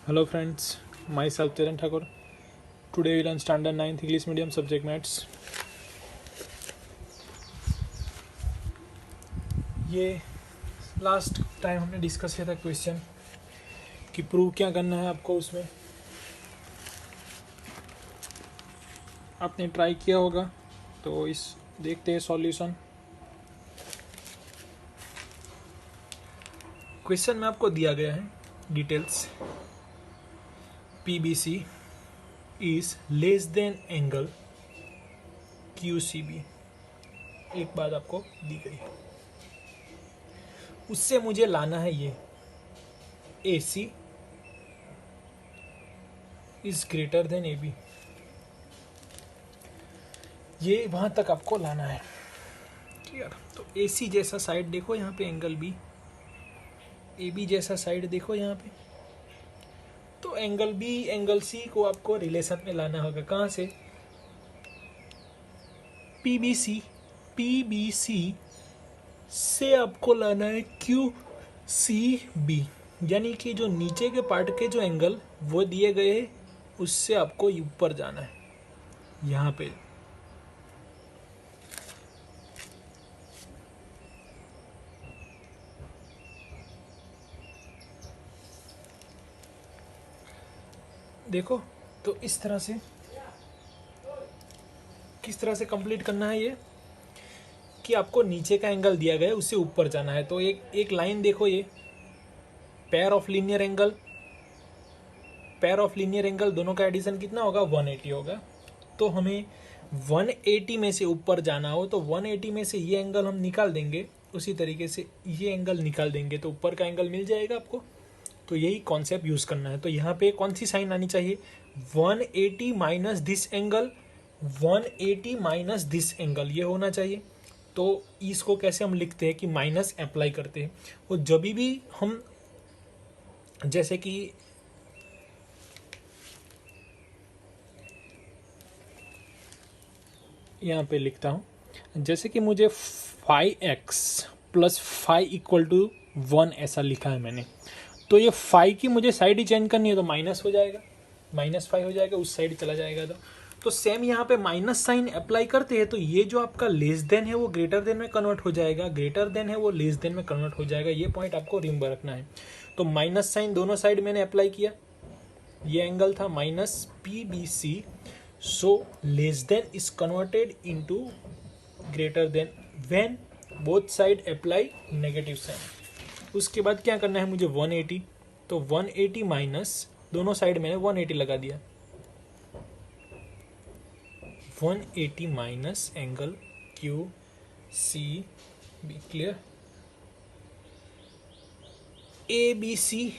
Hello friends, myself Charan Thakur. Today we learn standard 9th English medium subject maths. ये last time हमने discuss किया था question कि prove क्या करना है आपको। उसमें आपने ट्राई किया होगा, तो इस देखते हैं सॉल्यूशन। क्वेश्चन में आपको दिया गया है details. PBC is less than angle QCB, एक बात आपको दी गई है। उससे मुझे लाना है ये AC is greater then AB, ये वहां तक आपको लाना है। क्लियर? तो AC जैसा साइड देखो यहाँ पे एंगल B, AB जैसा साइड देखो यहाँ पे, तो एंगल B एंगल C को आपको रिलेशन में लाना होगा। कहाँ से? PBC से आपको लाना है QCB, यानी कि जो नीचे के पार्ट के जो एंगल वो दिए गए हैं, उससे आपको ऊपर जाना है। यहाँ पे देखो, तो इस तरह से किस तरह से कंप्लीट करना है ये कि आपको नीचे का एंगल दिया गया है, उससे ऊपर जाना है। तो एक लाइन देखो, ये पेयर ऑफ लीनियर एंगल दोनों का एडिशन कितना होगा? 180 होगा। तो हमें 180 में से ऊपर जाना हो तो 180 में से ये एंगल हम निकाल देंगे, उसी तरीके से ये एंगल निकाल देंगे तो ऊपर का एंगल मिल जाएगा आपको। तो यही कॉन्सेप्ट यूज करना है। तो यहाँ पे कौन सी साइन आनी चाहिए? 180 minus this angle, 180 minus this angle, ये होना चाहिए। तो इसको कैसे हम लिखते हैं कि माइनस अप्लाई करते हैं। और जब भी हम, जैसे कि यहाँ पे लिखता हूँ, जैसे कि मुझे 5x प्लस 5 इक्वल टू 1 ऐसा लिखा है मैंने, तो ये 5 की मुझे साइड ही चेंज करनी है, तो माइनस हो जाएगा, -5 हो जाएगा, उस साइड चला जाएगा। तो सेम यहाँ पे माइनस साइन अप्लाई करते हैं, तो ये जो आपका लेस देन है वो ग्रेटर देन में कन्वर्ट हो जाएगा, ग्रेटर देन है वो लेस देन में कन्वर्ट हो जाएगा। ये पॉइंट आपको रिमेंबर रखना है। तो माइनस साइन दोनों साइड मैंने अप्लाई किया, ये एंगल था minus PBC, so less than is converted into greater than when both side apply negative sign. उसके बाद क्या करना है मुझे? 180, तो 180 माइनस, दोनों साइड मैंने 180 लगा दिया, 180 minus angle QCB। Clear? ABC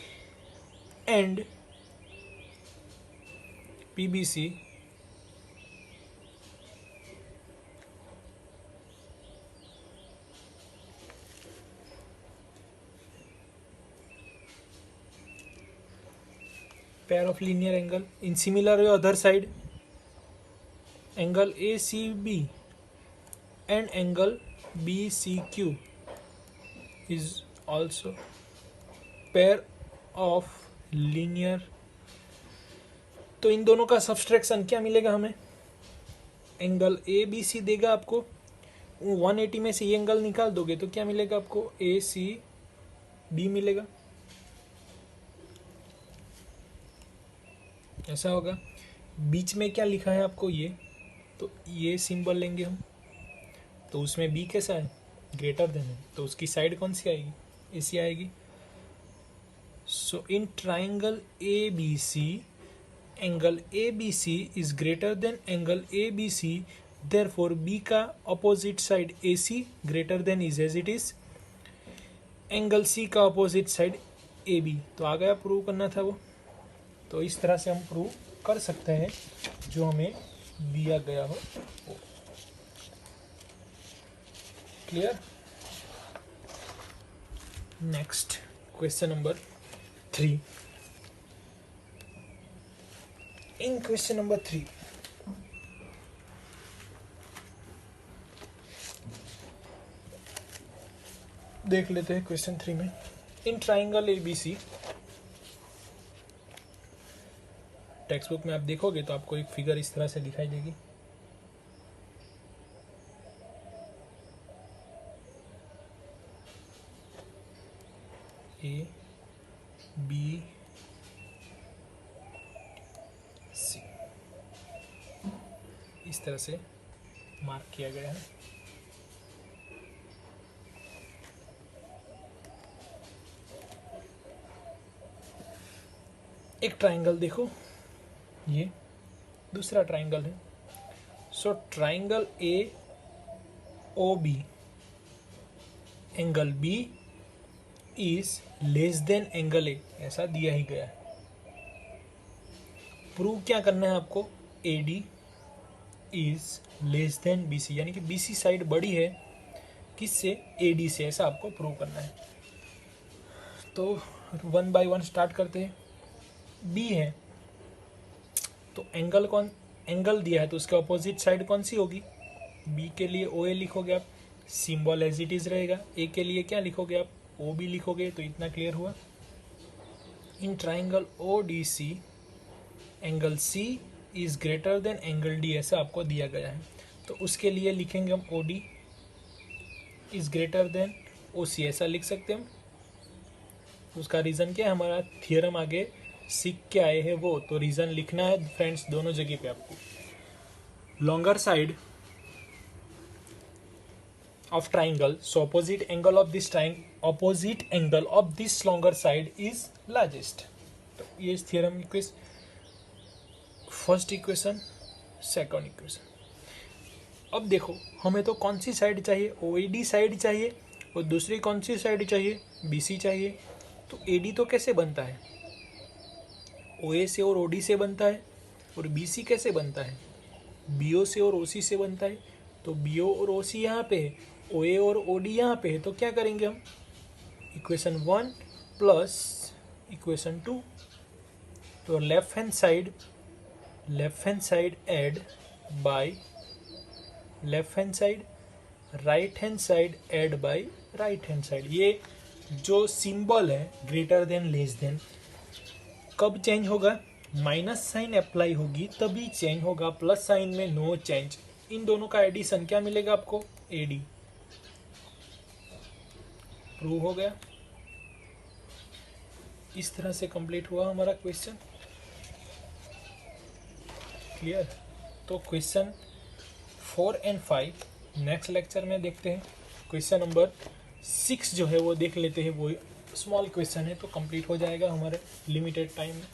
and PBC pair of linear angle. In similar other side, angle ACB and angle BCQ is also pair of linear. तो इन दोनों का सब्सट्रैक्शन क्या मिलेगा हमें? एंगल ABC देगा आपको, 180 में से ये एंगल निकाल दोगे तो क्या मिलेगा आपको? ACB मिलेगा, ऐसा होगा। बीच में क्या लिखा है आपको? ये, तो ये सिंबल लेंगे हम, तो उसमें B कैसा है? ग्रेटर देन है, तो उसकी साइड कौन सी आएगी? AC आएगी। So in triangle ABC, angle ABC is greater than angle ABC, therefore B का opposite side AC greater than is as it is angle C का अपोजिट साइड AB। तो आ गया, प्रूव करना था वो। तो इस तरह से हम प्रूव कर सकते हैं जो हमें दिया गया हो वो। क्लियर? Next question number 3। इन क्वेश्चन नंबर 3 देख लेते हैं। क्वेश्चन 3 में, इन ट्राइंगल ABC टेक्स्ट बुक में आप देखोगे तो आपको एक फिगर इस तरह से दिखाई देगी। ए बी सी इस तरह से मार्क किया गया है। एक ट्राइंगल देखो, ये दूसरा ट्राइंगल है। So triangle A O B, angle B is less than angle A, ऐसा दिया ही गया है। प्रूव क्या करना है आपको, A D is less than B C, यानी कि बी सी साइड बड़ी है किससे, ए डी से, ऐसा आपको प्रूव करना है। तो 1 बाय 1 स्टार्ट करते हैं। बी है तो एंगल कौन, एंगल दिया है तो उसके अपोजिट साइड कौन सी होगी, बी के लिए ओ ए लिखोगे आप, सिंबल एज इट इज रहेगा। ए के लिए क्या लिखोगे आप, ओ बी लिखोगे। तो इतना क्लियर हुआ। In triangle O D C angle C is greater than angle D, ऐसा आपको दिया गया है। तो उसके लिए लिखेंगे हम O D is greater than O C, ऐसा लिख सकते हैं हम। उसका रीज़न क्या है, हमारा थियरम आगे सीख के आए हैं वो, तो रीज़न लिखना है फ्रेंड्स दोनों जगह पे आपको। Longer side of triangle, so opposite angle of this longer side is largest। तो ये theorem first equation, second equation. अब देखो हमें तो कौन सी साइड चाहिए, ओएडी साइड चाहिए, और दूसरी कौन सी साइड चाहिए, बीसी चाहिए। तो एडी तो कैसे बनता है, ओए से और ओडी से बनता है, और बीसी कैसे बनता है, बीओ से और ओसी से बनता है। तो बीओ और ओसी यहाँ पे है, ओए और ओडी यहाँ पे है, तो क्या करेंगे हम, इक्वेशन 1 प्लस इक्वेशन 2। तो left hand side add by left hand side, right hand side add by right hand side. ये जो सिंबल है ग्रेटर देन लेस देन कब चेंज होगा, माइनस साइन अप्लाई होगी तभी चेंज होगा, प्लस साइन में नो चेंज। इन दोनों का एडिशन क्या मिलेगा आपको, एडी। प्रूव हो गया। इस तरह से कंप्लीट हुआ हमारा क्वेश्चन। क्लियर। तो क्वेश्चन 4 और 5 नेक्स्ट लेक्चर में देखते हैं। क्वेश्चन नंबर 6 जो है वो देख लेते हैं, वो स्मॉल क्वेश्चन है तो कंप्लीट हो जाएगा हमारे लिमिटेड टाइम में।